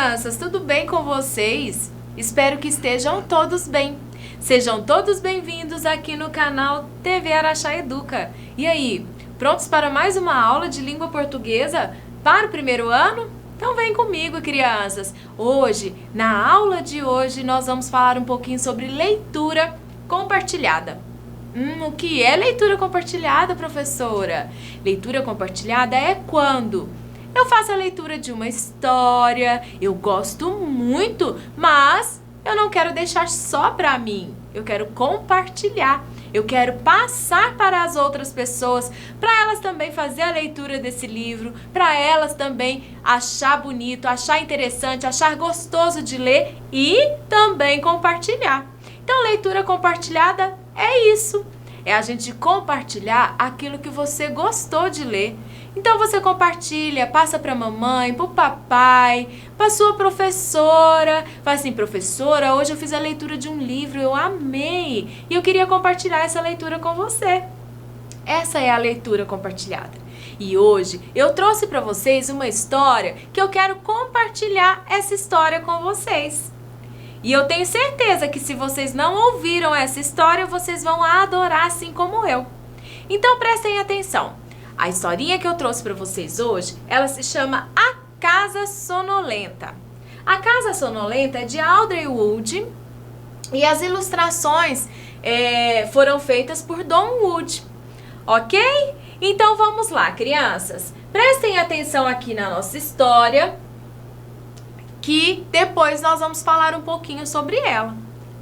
crianças, tudo bem com vocês? Espero que estejam todos bem. Sejam todos bem-vindos aqui no canal TV Araxá Educa. E aí, prontos para mais uma aula de língua portuguesa para o primeiro ano? Então vem comigo, crianças. Hoje, na aula de hoje, nós vamos falar um pouquinho sobre leitura compartilhada. O que é leitura compartilhada, professora? Leitura compartilhada é quando eu faço a leitura de uma história, eu gosto muito, mas eu não quero deixar só para mim. Eu quero compartilhar, eu quero passar para as outras pessoas, para elas também fazer a leitura desse livro, para elas também achar bonito, achar interessante, achar gostoso de ler e também compartilhar. Então, leitura compartilhada é isso. É a gente compartilhar aquilo que você gostou de ler. Então você compartilha, passa para a mamãe, para o papai, para a sua professora. Fala assim: professora, hoje eu fiz a leitura de um livro, eu amei. E eu queria compartilhar essa leitura com você. Essa é a leitura compartilhada. E hoje eu trouxe para vocês uma história que eu quero compartilhar essa história com vocês. E eu tenho certeza que se vocês não ouviram essa história, vocês vão adorar assim como eu. Então prestem atenção. A historinha que eu trouxe para vocês hoje, ela se chama A Casa Sonolenta. A Casa Sonolenta é de Audrey Wood e as ilustrações foram feitas por Don Wood. Ok? Então vamos lá, crianças. Prestem atenção aqui na nossa história, que depois nós vamos falar um pouquinho sobre ela,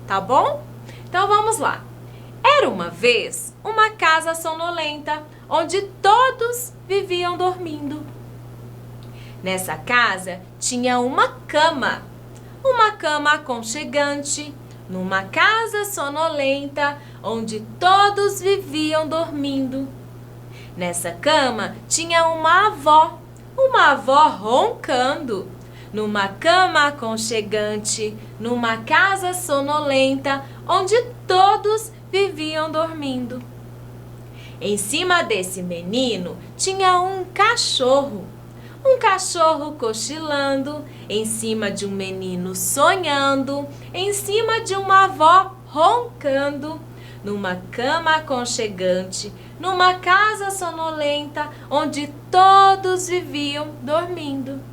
tá bom? Então vamos lá. Era uma vez uma casa sonolenta, onde todos viviam dormindo. Nessa casa tinha uma cama aconchegante, numa casa sonolenta, onde todos viviam dormindo. Nessa cama tinha uma avó roncando. Numa cama aconchegante, numa casa sonolenta, onde todos viviam dormindo. Em cima desse menino tinha um cachorro cochilando, em cima de um menino sonhando, em cima de uma avó roncando, numa cama aconchegante, numa casa sonolenta, onde todos viviam dormindo.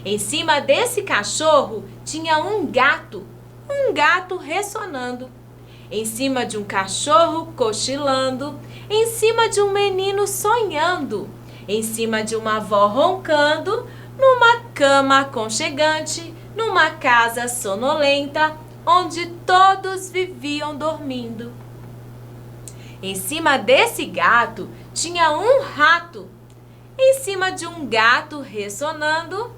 Em cima desse cachorro tinha um gato ressonando. Em cima de um cachorro cochilando, em cima de um menino sonhando, em cima de uma avó roncando, numa cama aconchegante, numa casa sonolenta, onde todos viviam dormindo. Em cima desse gato tinha um rato. Em cima de um gato ressonando,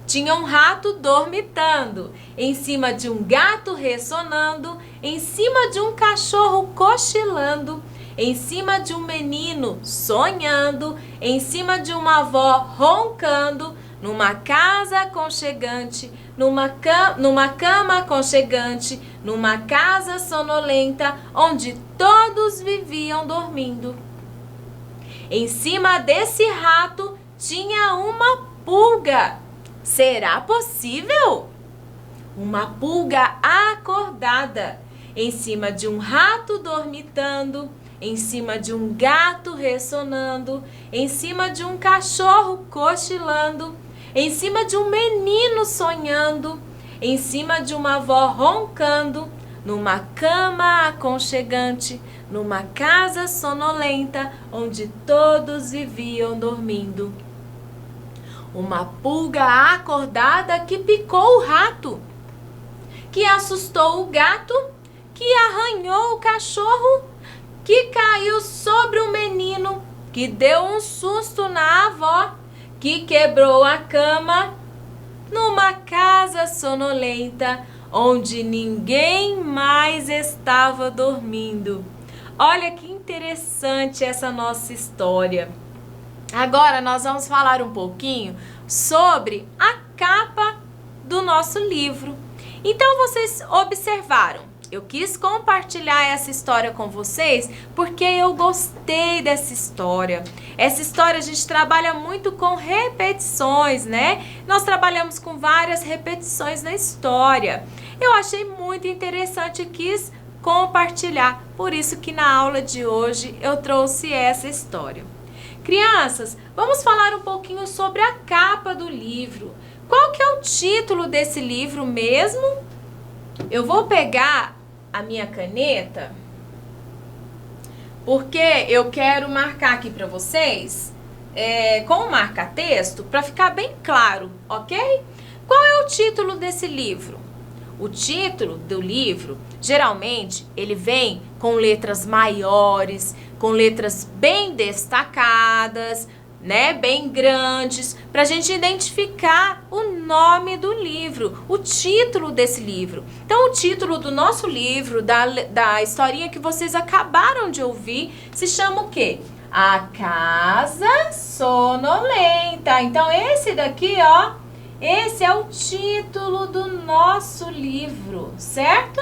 tinha um rato dormitando. Em cima de um gato ressonando, em cima de um cachorro cochilando, em cima de um menino sonhando, em cima de uma avó roncando, numa casa aconchegante, numa cama aconchegante, numa casa sonolenta, onde todos viviam dormindo. Em cima desse rato tinha uma pulga. Será possível? Uma pulga acordada, em cima de um rato dormitando, em cima de um gato ressonando, em cima de um cachorro cochilando, em cima de um menino sonhando, em cima de uma avó roncando, numa cama aconchegante, numa casa sonolenta, onde todos viviam dormindo. Uma pulga acordada que picou o rato, que assustou o gato, que arranhou o cachorro, que caiu sobre o menino, que deu um susto na avó, que quebrou a cama, numa casa sonolenta, onde ninguém mais estava dormindo. Olha que interessante essa nossa história. Agora nós vamos falar um pouquinho sobre a capa do nosso livro. Então vocês observaram, eu quis compartilhar essa história com vocês porque eu gostei dessa história. Essa história a gente trabalha muito com repetições, né? Nós trabalhamos com várias repetições na história. Eu achei muito interessante e quis compartilhar. Por isso que na aula de hoje eu trouxe essa história. Crianças, vamos falar um pouquinho sobre a capa do livro. Qual que é o título desse livro mesmo? Eu vou pegar a minha caneta, porque eu quero marcar aqui para vocês com o marca-texto para ficar bem claro, ok? Qual é o título desse livro? O título do livro, geralmente, ele vem com letras maiores, com letras bem destacadas, né, bem grandes, para a gente identificar o nome do livro, o título desse livro. Então, o título do nosso livro, da historinha que vocês acabaram de ouvir, se chama o quê? A Casa Sonolenta. Então, esse daqui, ó, esse é o título do nosso livro, certo?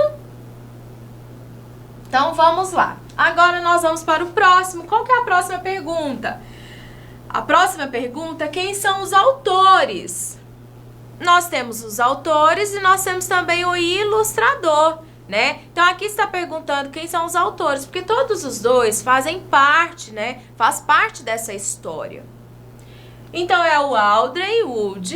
Então, vamos lá. Agora, nós vamos para o próximo. Qual que é a próxima pergunta? A próxima pergunta é: quem são os autores? Nós temos os autores e nós temos também o ilustrador, né? Então, aqui está perguntando quem são os autores, porque todos os dois fazem parte, né? Faz parte dessa história. Então, é o Audrey Wood,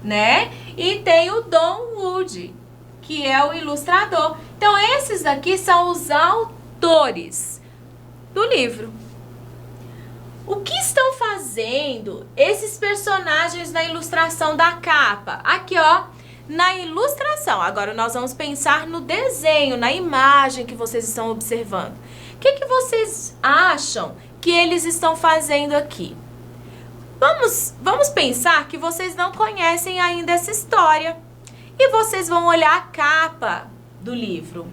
né? E tem o Don Wood, que é o ilustrador. Então, esses daqui são os autores do livro. O que estão fazendo esses personagens na ilustração da capa? Aqui, ó, na ilustração. Agora, nós vamos pensar no desenho, na imagem que vocês estão observando. O que vocês acham que eles estão fazendo aqui? Vamos pensar que vocês não conhecem ainda essa história. E vocês vão olhar a capa do livro.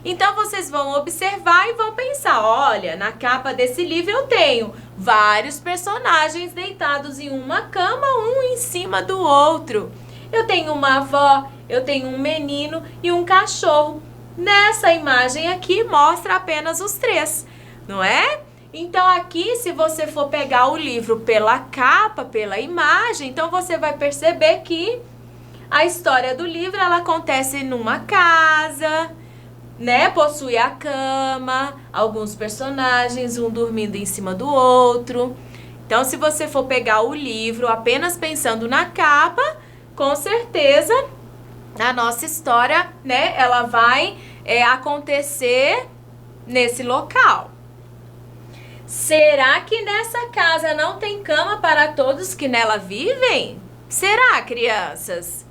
Então, vocês vão observar e vão pensar: olha, na capa desse livro eu tenho vários personagens deitados em uma cama, um em cima do outro. Eu tenho uma avó, eu tenho um menino e um cachorro. Nessa imagem aqui, mostra apenas os três, não é? Então, aqui, se você for pegar o livro pela capa, pela imagem, então você vai perceber que a história do livro, ela acontece numa casa, né? Possui a cama, alguns personagens, um dormindo em cima do outro. Então, se você for pegar o livro apenas pensando na capa, com certeza a nossa história, né? Ela vai acontecer nesse local. Será que nessa casa não tem cama para todos que nela vivem? Será, crianças?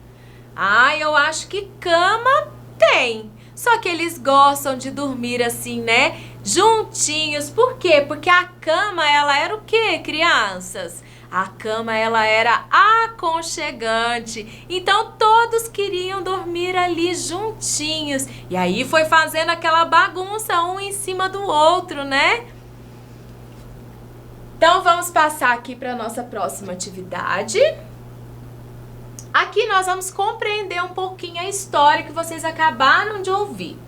Eu acho que cama tem. Só que eles gostam de dormir assim, né? Juntinhos. Por quê? Porque a cama, ela era o quê, crianças? A cama, ela era aconchegante. Então, todos queriam dormir ali juntinhos. E aí foi fazendo aquela bagunça, um em cima do outro, né? Então, vamos passar aqui para a nossa próxima atividade. Aqui nós vamos compreender um pouquinho a história que vocês acabaram de ouvir.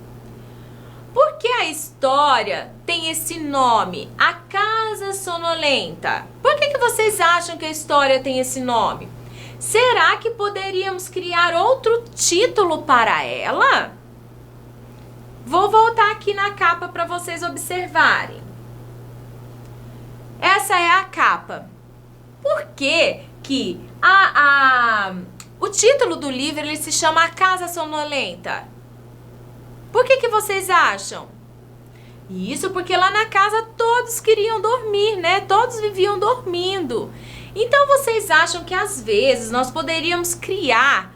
Por que a história tem esse nome, A Casa Sonolenta? Por que vocês acham que a história tem esse nome? Será que poderíamos criar outro título para ela? Vou voltar aqui na capa para vocês observarem. Essa é a capa. Por que o título do livro ele se chama A Casa Sonolenta? Por que vocês acham? Isso porque lá na casa todos queriam dormir, né? Todos viviam dormindo. Então vocês acham que às vezes nós poderíamos criar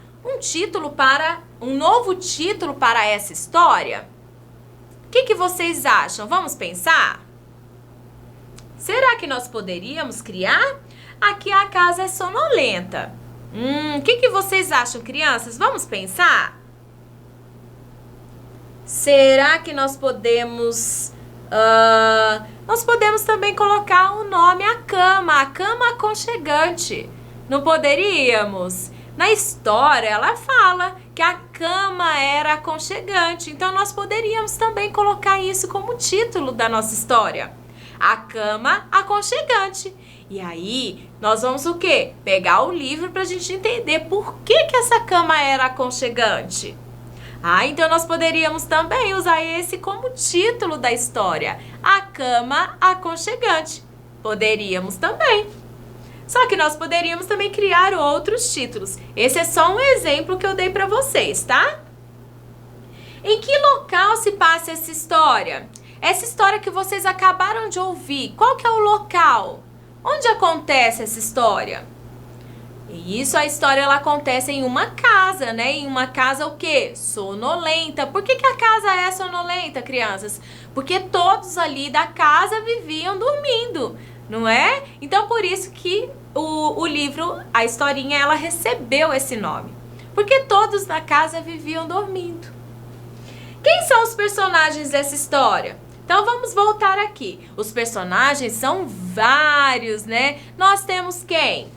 um novo título para essa história? O que vocês acham? Vamos pensar? Será que nós poderíamos criar? Aqui a casa é sonolenta. O que vocês acham, crianças? Vamos pensar? Será que nós podemos... nós podemos também colocar o nome a cama aconchegante. Não poderíamos? Na história, ela fala que a cama era aconchegante. Então, nós poderíamos também colocar isso como título da nossa história. A cama aconchegante. E aí, nós vamos o quê? Pegar o livro para a gente entender por que essa cama era aconchegante. Então nós poderíamos também usar esse como título da história. A cama aconchegante. Poderíamos também. Só que nós poderíamos também criar outros títulos. Esse é só um exemplo que eu dei para vocês, tá? Em que local se passa essa história? Essa história que vocês acabaram de ouvir, qual que é o local? Onde acontece essa história? E isso, a história ela acontece em uma casa, né? Em uma casa o quê? Sonolenta. Por que a casa é sonolenta, crianças? Porque todos ali da casa viviam dormindo, não é? Então, por isso que o livro, a historinha, ela recebeu esse nome. Porque todos na casa viviam dormindo. Quem são os personagens dessa história? Então, vamos voltar aqui. Os personagens são vários, né? Nós temos quem?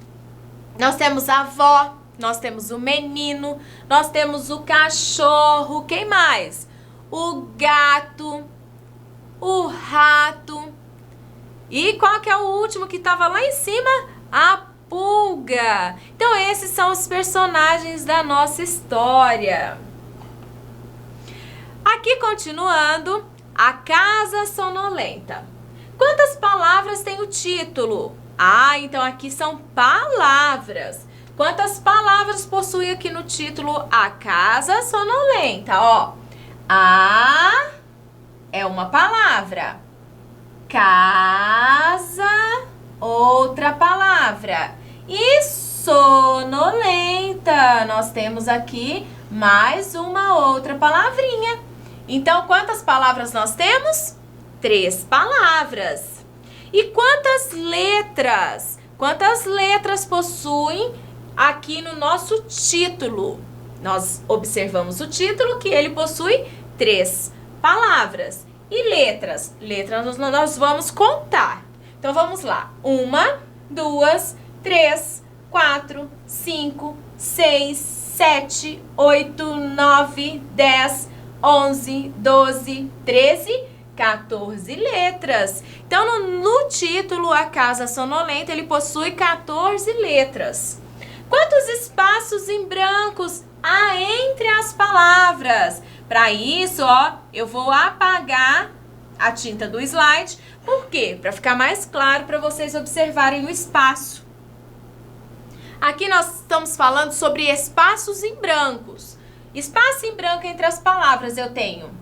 Nós temos a avó, nós temos o menino, nós temos o cachorro, quem mais? O gato, o rato. E qual que é o último que estava lá em cima? A pulga. Então, esses são os personagens da nossa história. Aqui, continuando, a casa sonolenta. Quantas palavras tem o título? Então aqui são palavras. Quantas palavras possui aqui no título A Casa Sonolenta? A é uma palavra. Casa, outra palavra. E sonolenta. Nós temos aqui mais uma outra palavrinha. Então, quantas palavras nós temos? 3 palavras. E quantas letras? Quantas letras possuem aqui no nosso título? Nós observamos o título que ele possui 3 palavras. E letras? Letras nós vamos contar. Então vamos lá. 1, 2, 3, 4, 5, 6, 7, 8, 9, 10, 11, 12, 13, 14 letras. Então, no título A Casa Sonolenta, ele possui 14 letras. Quantos espaços em brancos há entre as palavras? Para isso, eu vou apagar a tinta do slide. Por quê? Para ficar mais claro para vocês observarem o espaço. Aqui nós estamos falando sobre espaços em brancos. Espaço em branco entre as palavras eu tenho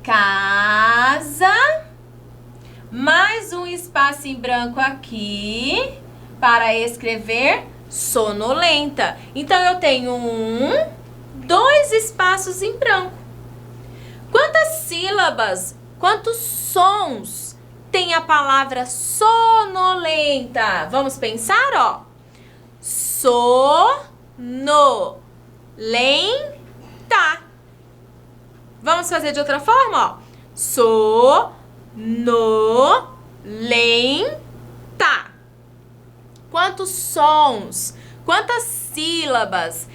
casa, mais um espaço em branco aqui para escrever sonolenta. Então, eu tenho 2 espaços em branco. Quantas sílabas, quantos sons tem a palavra sonolenta? Vamos pensar, sonolenta. Vamos fazer de outra forma, sonolenta. Quantos sons? Quantas sílabas?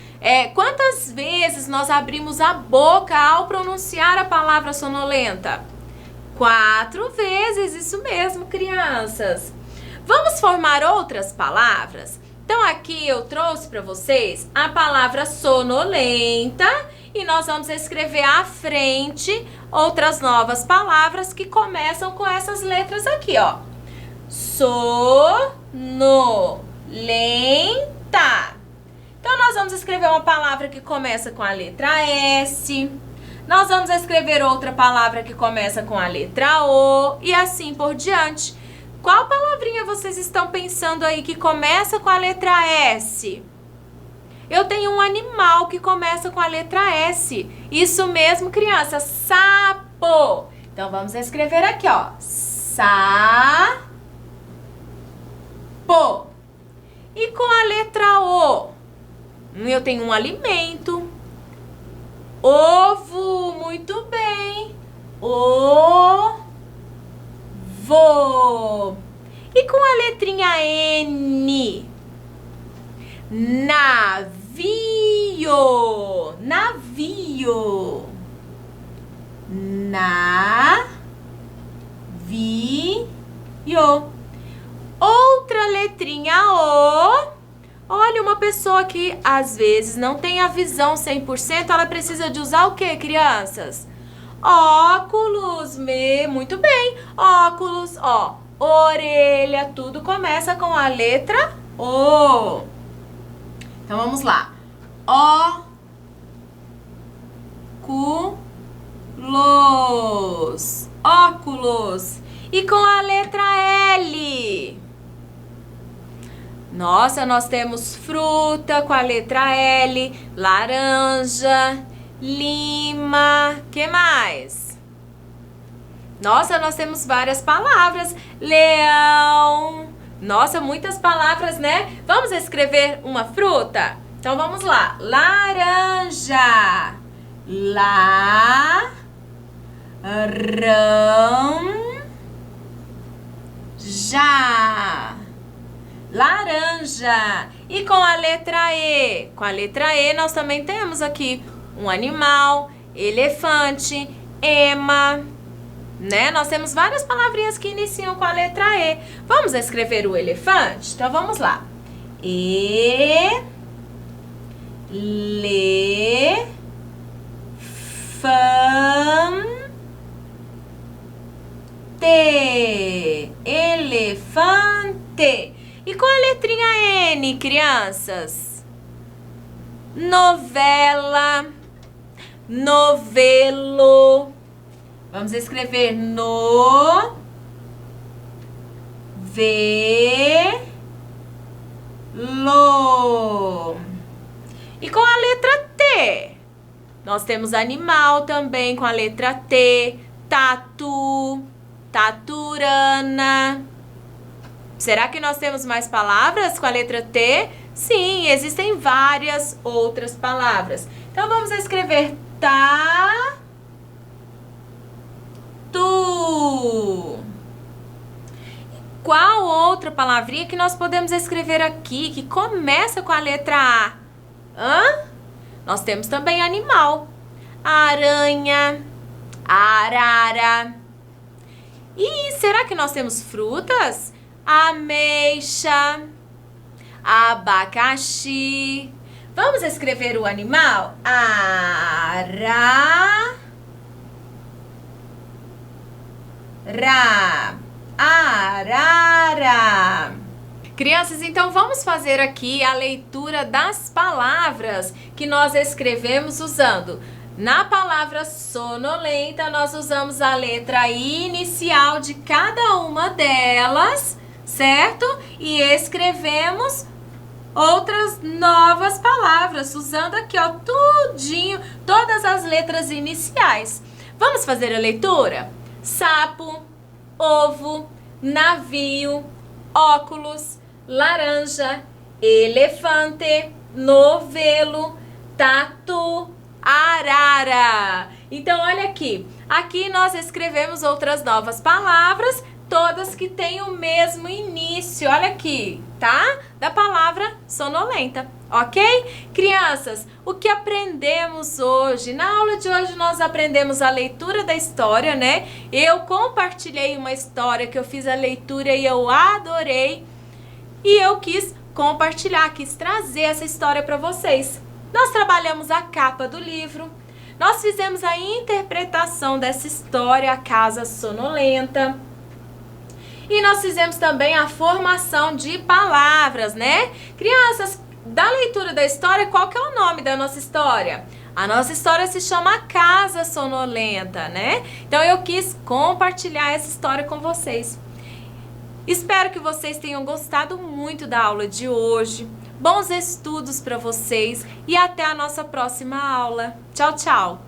Quantas vezes nós abrimos a boca ao pronunciar a palavra sonolenta? 4 vezes, isso mesmo, crianças. Vamos formar outras palavras? Então, aqui eu trouxe para vocês a palavra sonolenta. E nós vamos escrever à frente outras novas palavras que começam com essas letras aqui, sonolenta. Então, nós vamos escrever uma palavra que começa com a letra S. Nós vamos escrever outra palavra que começa com a letra O. E assim por diante. Qual palavrinha vocês estão pensando aí que começa com a letra S? Eu tenho um animal que começa com a letra S. Isso mesmo, criança, sapo. Então, vamos escrever aqui, sapo. E com a letra O? Eu tenho um alimento. Ovo, muito bem. Ovo. E com a letrinha N? navio, navio, navio. Outra letrinha O. Olha, uma pessoa que às vezes não tem a visão 100%, ela precisa de usar o que, crianças? Óculos, muito bem, óculos, ó, orelha, tudo começa com a letra O. Então, vamos lá. Óculos, óculos. E com a letra L. Nossa, nós temos fruta com a letra L, laranja, lima, que mais? Nossa, nós temos várias palavras, leão. Nossa, muitas palavras, né? Vamos escrever uma fruta? Então, vamos lá. Laranja. Laranja. Laranja. E com a letra E? Com a letra E nós também temos aqui um animal, elefante, ema, né? Nós temos várias palavrinhas que iniciam com a letra E. Vamos escrever o elefante? Então vamos lá. Elefante. E com a letrinha N, crianças? Novela, novelo. Vamos escrever novelo. E com a letra T? Nós temos animal também com a letra T. Tatu, taturana. Será que nós temos mais palavras com a letra T? Sim, existem várias outras palavras. Então, vamos escrever tatu. Qual outra palavrinha que nós podemos escrever aqui que começa com a letra A? Nós temos também animal. Aranha, arara. E será que nós temos frutas? Ameixa, abacaxi. Vamos escrever o animal? Arara. Arara. Crianças, então vamos fazer aqui a leitura das palavras que nós escrevemos usando. Na palavra sonolenta, nós usamos a letra inicial de cada uma delas, certo? E escrevemos outras novas palavras, usando aqui, ó, tudinho, todas as letras iniciais. Vamos fazer a leitura? Sapo, ovo, navio, óculos, laranja, elefante, novelo, tatu, arara. Então, olha aqui. Aqui nós escrevemos outras novas palavras, todas que têm o mesmo início. Olha aqui, tá? Da palavra sonolenta, ok? Crianças, o que aprendemos hoje? Na aula de hoje nós aprendemos a leitura da história, né? Eu compartilhei uma história que eu fiz a leitura e eu adorei. E eu quis compartilhar, quis trazer essa história para vocês. Nós trabalhamos a capa do livro, nós fizemos a interpretação dessa história, A Casa Sonolenta. E nós fizemos também a formação de palavras, né? Crianças, da leitura da história, qual que é o nome da nossa história? A nossa história se chama A Casa Sonolenta, né? Então eu quis compartilhar essa história com vocês. Espero que vocês tenham gostado muito da aula de hoje. Bons estudos para vocês e até a nossa próxima aula. Tchau, tchau!